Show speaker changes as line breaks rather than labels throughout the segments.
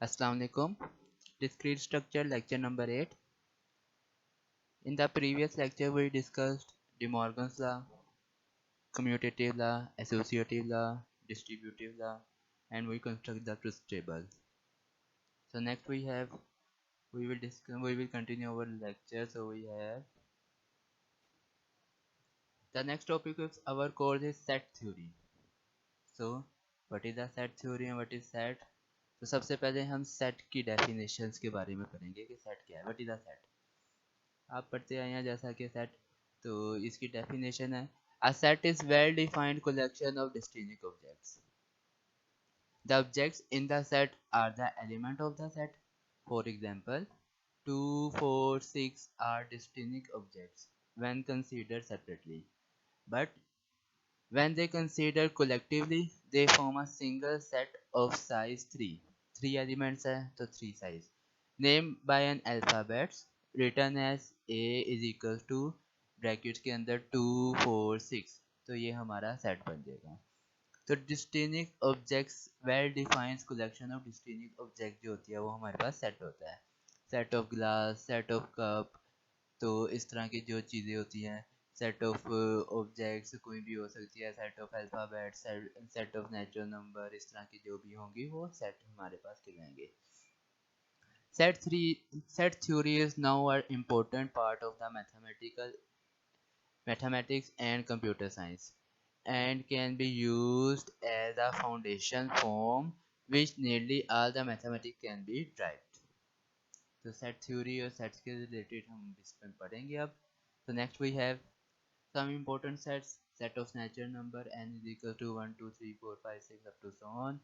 Assalamu alaikum. Discrete structure lecture number 8. In the previous lecture we discussed De Morgan's law, commutative law, associative law, distributive law, and we construct the truth table. So next we will continue our lecture. So we have the next topic of our course is set theory. So what is the set theory and what is set? तो सबसे पहले हम set की definitions के बारे में पढ़ेंगे कि सेट क्या है, व्हाट इज द सेट। आप पढ़ते आए हैं जैसा कि सेट, तो इसकी डेफिनेशन है a set is well defined collection of distinct objects. The objects in the set are the element of the set. For example 2 4 6 are distinct objects when considered separately, but when they considered collectively they form a single set of size 3। 3 elements है तो 3 size named by an alphabet written as a is equal to bracket के अंदर 2 4 6, तो ये हमारा set बन जाएगा। तो distinct objects well defined collection of distinct object जो होती है वो हमारे पास सेट होता है। Set of glass, set of cup, तो इस तरह की जो चीज़ें होती हैं, सेट ऑफ ऑब्जेक्ट्स कोई भी हो सकती है, set of alphabet, set of natural number, इस तरह की जो भी होंगी वो सेट हमारे पास कहलाएंगे। Set theory is now an important part of the mathematics and computer science and can be used as a foundation from which nearly all the mathematics can be derived। तो सेट थ्योरी और sets के related हम इसमें पढ़ेंगे अब। तो next we have some important sets: set of natural number n is equal to 1 2 3 4 5 6 up to so on।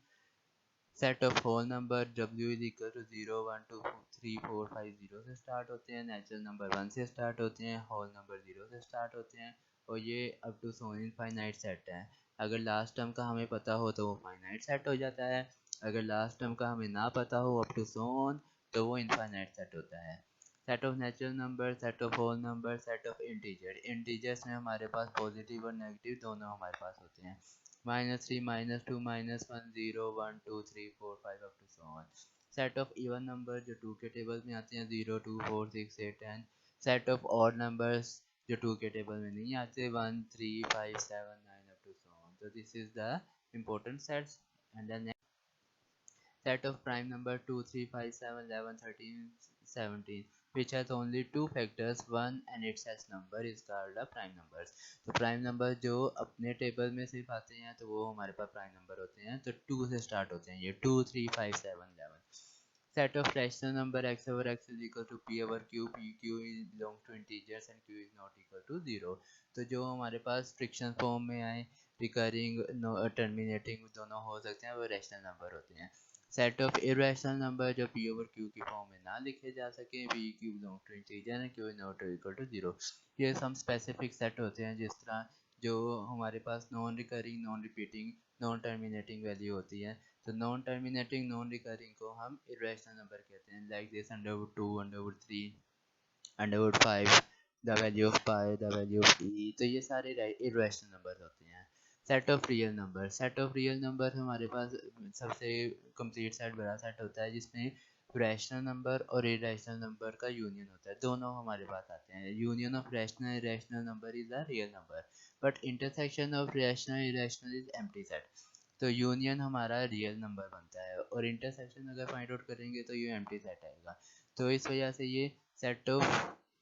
set of whole number w is equal to 0 1 2 3 4 5 0 से start होते हैं, नेचुरल नंबर 1 से स्टार्ट होते हैं, होल नंबर 0 से start होते हैं, और ये up to so infinite set है। अगर लास्ट टर्म का हमें पता हो तो वो फाइनाइट सेट हो जाता है, अगर लास्ट टर्म का हमें ना पता हो अप टू सो ऑन तो वो इनफाइनाइट सेट होता है। Set of natural number, set of whole number, set of integer. Integers में हमारे पास पॉजिटिव और नेगेटिव दोनों हमारे पास होते हैं। -3 -2 -1 0 1 2 3 4 5 up to so on. Set of even number जो 2 के टेबल में आते हैं 0 2 4 6 8 10। सेट ऑफ ऑड नंबर्स जो 2 के टेबल में नहीं आते 1 3 5 7 9 अप टू सो ऑन। तो this is the important sets। and then set of prime number 2 3 5 7 11 13 17 which has only two factors 1 and its s number is called a prime numbers। तो prime number जो अपने table में सिर्फ आते हैं तो वो हमारे पास प्राइम नंबर होते हैं, तो 2 से स्टार्ट होते हैं ये 2 3 5 7 11। set of rational number x over x is equal to p over q, p q belongs to integers and q is not equal to 0। तो जो हमारे पास फ्रिक्शन फॉर्म में आए, रिकरिंग, टर्मिनेटिंग दोनों हो सकते हैं, वो रैशनल नंबर होते हैं। सेट ऑफ इरेशनल नंबर जो p ओवर q की फॉर्म में ना लिखे जा सके, p q belong to integer and q is not equal to 0। ये सम स्पेसिफिक सेट होते हैं जिस तरह जो हमारे पास non recurring, non repeating, non terminating value होती है। तो नॉन टर्मिनेटिंग, नॉन रिकरिंग को हम इरेशनल नंबर कहते हैं, like this √2 √3 √5, the value of pi, the value of E, तो ये सारे इरेशनल नंबर होते हैं। Set of real number, set of real number हमारे पास सबसे कंप्लीट सेट, बड़ा सेट होता है जिसमें रैशनल नंबर और इरेशनल नंबर का यूनियन होता है, दोनों हमारे पास आते हैं। Union of rational irrational number is a real number, but intersection of rational irrational is empty set. तो यूनियन हमारा रियल नंबर बनता है और इंटरसेक्शन अगर फाइंड आउट करेंगे तो ये एम्प्टी सेट आएगा। तो इस वजह से ये सेट ऑफ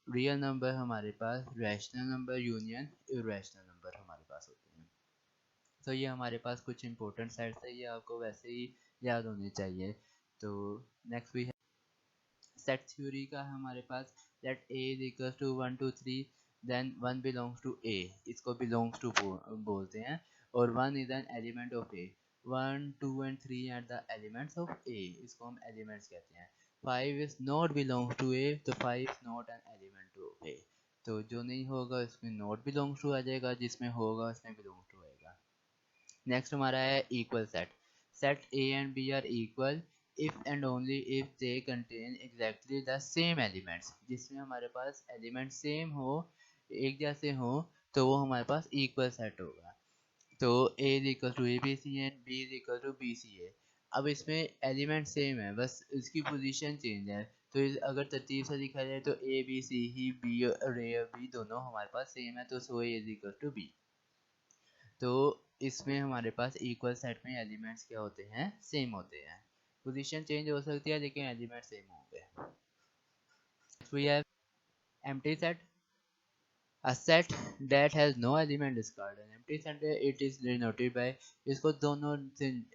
रियल नंबर हमारे पास rational number union irrational number हमारे पास होते हैं। तो ये हमारे पास कुछ इंपॉर्टेंट सेट्स है, ये आपको वैसे ही याद होने चाहिए। तो नेक्स्ट वी है सेट थ्योरी का है हमारे पास, let A is equal to 1 2 3 then 1 belongs to A, इसको बिलोंग्स टू बोलते हैं, और 1 is an element of A. 1 2 and 3 are the elements of A, इसको हम एलिमेंट्स कहते हैं। 5 is not belongs to A, तो 5 is not an element of A. तो जो नहीं होगा इसमें नॉट बिलोंग्स टू आ जाएगा, जिसमें होगा इसमें बिलोंग्स टू आएगा। नेक्स्ट हमारा है equal set. Set A and B are equal if and only if they contain exactly the same elements, जिसमें हमारे पास एलिमेंट सेम हो, एक जैसे हो, तो वो हमारे पास इक्वल सेट होगा। तो A is equal to A B C and B is equal to B C A. अब इसमें एलिमेंट सेम है, बस इसकी पोजीशन चेंज है। तो अगर तरतीब से लिखा जाए तो ए बी सी ही बी और ए और बी दोनों हमारे पास सेम है, तो सो ए इज इक्वल टू बी। तो इसमें हमारे पास इक्वल सेट में एलिमेंट्स क्या होते हैं, सेम होते हैं। पोजीशन चेंज हो सकती है लेकिन एलिमेंट सेम होंगे। We have empty set, a set that has no element discard, an empty set it is denoted by, इसको दोनों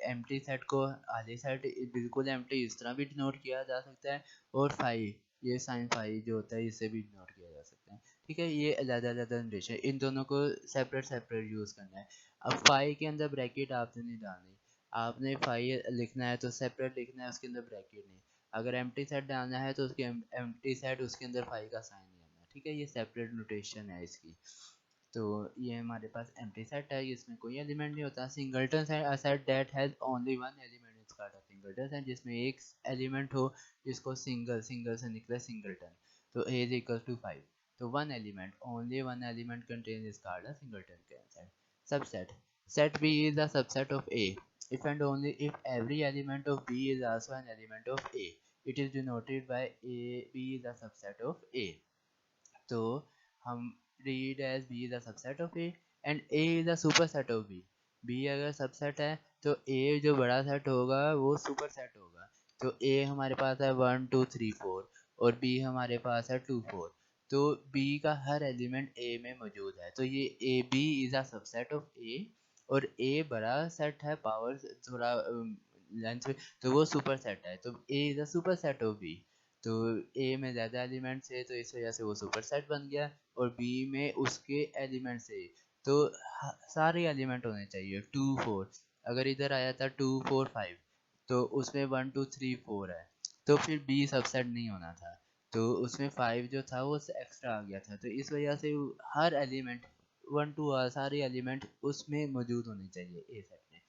empty set को आधे set बिल्कुल empty इस तरह भी डिनोट किया जा सकता है, और फाई ये साइन फाई जो होता है इससे भी डिनोट किया जा सकता है। ठीक है, ये अलग-अलग नोटेशन, इन दोनों को सेपरेट सेपरेट यूज करना है। अब फाई के अंदर ब्रैकेट आपने नहीं डालनी, आपने फाई लिखना है तो सेपरेट लिखना है, उसके अंदर ब्रैकेट नहीं। अगर एम्प्टी सेट डालना है तो उसके एम्प्टी सेट उसके अंदर फाई का साइन नहीं आना। ठीक है, ये सेपरेट नोटेशन है इसकी। तो ये हमारे पास एम्प्टी सेट है, इसमें कोई एलिमेंट नहीं होता। Singleton set, a set that has only one element is called a singleton set, जिसमें एक एलिमेंट हो जिसको सिंगल सिंगल से निकले सिंगलटन। तो a is equal to 5, तो one element, only one element contained is called a singleton set. Subset, set B is a subset of A if and only if every element of B is also an element of A. It is denoted by A, B is a subset of A. तो हम read as B is a subset of A and A is a superset of B. B अगर subset है तो A जो बड़ा set होगा वो super set होगा। तो A हमारे पास है 1 2 3 4 और B हमारे पास है 2 4। तो B का हर एलिमेंट A में मौजूद है, तो ये A B is a subset of A, और A बड़ा सेट है पावर थोड़ा लेंथ में, तो वो सुपर सेट है। तो A is a super set of B। तो A में ज़्यादा एलिमेंट्स है तो इस वजह से वो सुपर सेट बन गया, और B में उसके एलिमेंट्स है तो सारे एलिमेंट होने चाहिए 2 4। अगर इधर आया था 2 4 5 तो उसमें 1 2 3 4 है, तो फिर B सबसेट नहीं होना था, तो उसमें 5 जो था वो एक्स्ट्रा आ गया था। तो इस वजह से हर एलिमेंट 1 2 सारे एलिमेंट उसमें मौजूद होने चाहिए A सेट में।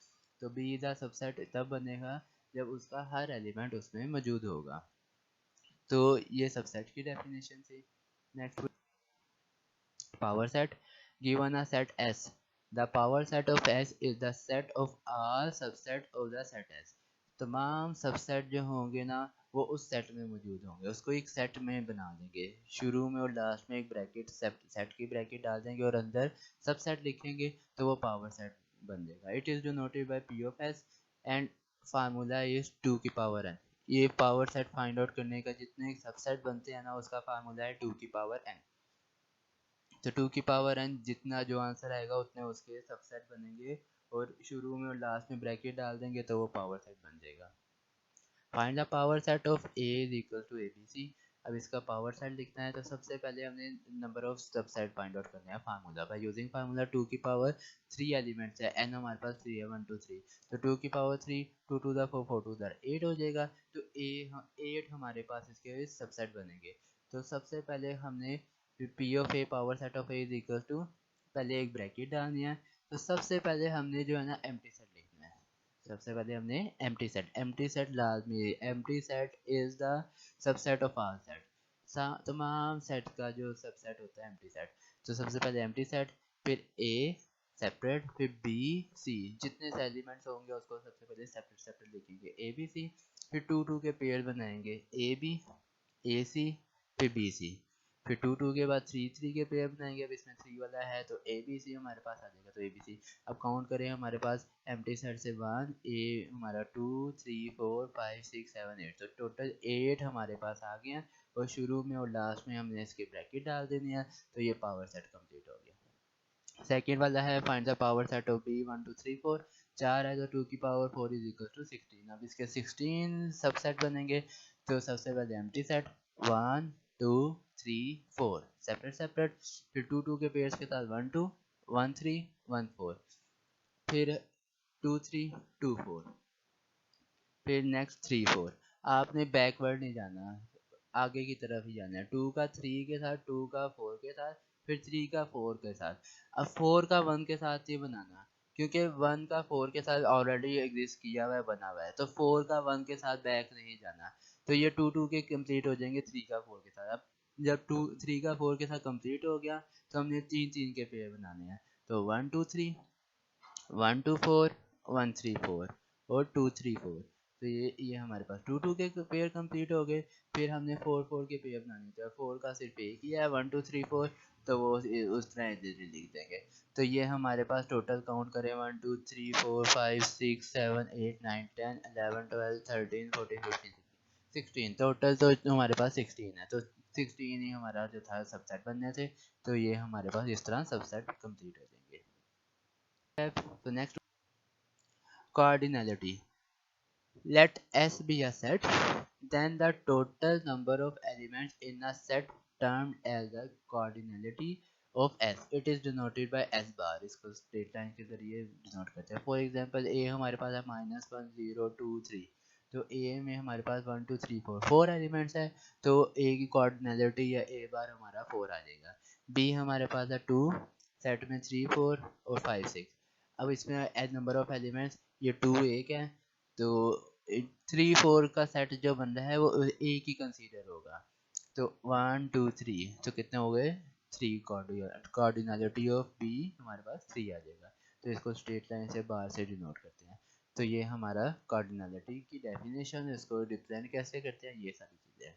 तो B का सबसेट तब बनेगा जब उसका हर एलिमेंट उसमें मौजूद होगा। तो ये सबसेट की डेफिनेशन थी। Next, power set, given a set S, the power set of S is the set of all subset of the set S. तमाम सबसेट जो होंगे ना वो उस सेट में मौजूद होंगे, उसको एक सेट में बना देंगे, शुरू में और लास्ट में एक ब्रैकेट सेट की ब्रैकेट डाल देंगे और अंदर सबसेट लिखेंगे तो वो पावर सेट बन जाएगा। It is denoted by P of S and formula is 2 की पावर n। ये पावर सेट फाइंड आउट करने का जितने सबसेट बनते हैं ना उसका फार्मूला है 2 की पावर n। तो 2 की पावर n जितना जो आंसर आएगा उतने उसके सबसेट बनेंगे, और शुरू में और लास्ट में ब्रैकेट डाल देंगे तो वो पावर सेट बन जाएगा। Find the power set of A is equal to ABC। अब इसका पावर सेट लिखना है तो सबसे पहले हमने number of subset find out करना है फार्मूला बाय यूजिंग फार्मूला 2 की पावर 3 एलिमेंट्स है, n हमारे पास 3 है 1 2 3, तो 2 की power 3 2 to the 4 4 to the 8 हो जाएगा। तो 8 हमारे पास इसके सबसेट बनेंगे। तो सबसे पहले हमने P of A power set of A is equal to, पहले एक ब्रैकेट डालनी है। तो सबसे पहले हमने जो है ना एम्प्टी सेट लिखना है, सबसे पहले हमने एम्प्टी सेट लाजमी, empty set is the subset of all set, तमाम सेट का जो सबसेट होता है एम्प्टी सेट। तो सबसे पहले एम्प्टी सेट, फिर A सेपरेट, फिर B C, जितने से एलिमेंट्स होंगे उसको सबसे पहले सेपरेट सेपरेट लिखेंगे A B C, फिर 2 2 के पेयर बनाएंगे A B A C फिर B C, फिर 2 2 के बाद 3 3 के पेयर बनाएंगे। अब इसमें 3 वाला है तो A B C हमारे पास आ जाएगा, तो A B C। अब काउंट करें हमारे पास एम्प्टी सेट से 1 A हमारा 2 3 4 5 6 7 8, तो टोटल 8 हमारे पास आ गए हैं, और शुरू में और लास्ट में हमने इसके ब्रैकेट डाल देनी है, तो ये पावर सेट कंप्लीट हो गया। सेकेंड वाला है find the power set of B 1 2 3 4, 4 है तो 2 की पावर 4 इज इक्वल टू 16। अब इसके 16 सबसेट बनेंगे। तो सबसे पहले एम्प्टी सेट 1 2 3 4 सेपरेट सेपरेट, फिर 2 2 के पेयर्स के साथ 1 2 1 3 1 4, फिर 2 3 2 4, फिर नेक्स्ट 3 4। आपने बैकवर्ड नहीं जाना, आगे की तरफ ही जाना है। 2 का 3 के साथ, 2 का 4 के साथ, फिर 3 का 4 के साथ। अब 4 का 1 के साथ ही बनाना, क्योंकि 1 का 4 के साथ ऑलरेडी एग्जिस्ट किया हुआ है, बना हुआ है, तो 4 का 1 के साथ बैक नहीं जाना। तो ये 2 2 के कंप्लीट हो जाएंगे 3 का 4 के साथ। अब जब 2 3 का 4 के साथ कंप्लीट हो गया तो हमने 3 3 के पेयर बनाने हैं। तो 1 2 3 1 2 4 1 3 4 और 2 3 4। तो ये हमारे पास 2 2 के पेयर कंप्लीट हो गए। फिर हमने 4 4 के पेयर बनाने थे, 4 का सिर्फ एक ही है, 1 2 3 4, तो वो उस तरह लिख देंगे। तो ये हमारे पास टोटल काउंट करें 1 2 3 4 5 6 7 8 9 10 11 12 13 14 15 16, टोटल तो हमारे पास 16 है। तो 16 ही हमारा जो था सबसेट बनने थे। तो ये हमारे पास इस तरह सबसेट कंप्लीट हो जाएंगे। तो next, cardinality. Let S be a set, then the total number of elements in a set termed as the cardinality of S. It is denoted by S bar. इसको स्ट्रेट लाइन के जरिए denote करते हैं। For example ए हमारे पास है -1 0 2 3, तो ए में हमारे पास 1 2 3 4 4 एलिमेंट्स है, तो ए की कॉर्डिनलिटी या ए बार हमारा 4 आ जाएगा। बी हमारे पास है 2, सेट में 3 4 और 5 6। अब इसमें एड नंबर ऑफ एलिमेंट्स, ये 2 एक है, तो 3 4 का सेट जो बन रहा है वो एक ही कंसीडर होगा। तो 1 2 3, तो कितने हो गए 3, कार्डिनलिटी ऑफ बी हमारे पास 3 आ जाएगा। तो इसको स्ट्रेट लाइन से बाहर से डिनोट करते हैं। तो ये हमारा कार्डिनलिटी की डेफिनेशन, इसको रिप्रेजेंट कैसे करते हैं, ये सारी चीज़ें हैं।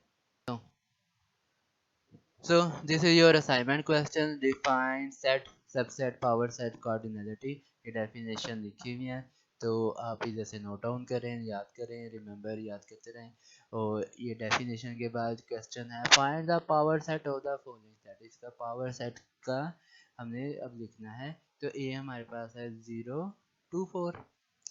So this is your assignment question. Define set, subset, power set, cardinality. ये डेफिनेशन लिखी हुई है, तो आप इधर से नोट डाउन करें, याद करें, रिमेंबर याद करते रहें। और ये डेफिनेशन के बाद क्वेश्चन है find the power set of the following set. इसका पावर सेट का हमने अब लिखना है। तो ए हमारे पास है 0 2 4,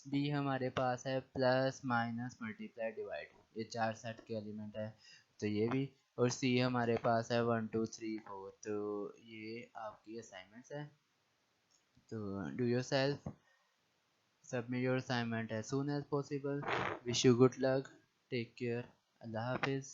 बी हमारे पास है प्लस माइनस मल्टीप्लाई डिवाइड, ये 4 सेट के एलिमेंट है, तो ये भी। और सी हमारे पास है 1 2 3 4। तो ये आपकी असाइनमेंट्स है, तो do yourself, submit your assignment as soon as possible. Wish you good luck, take care, अल्लाह हाफिज़।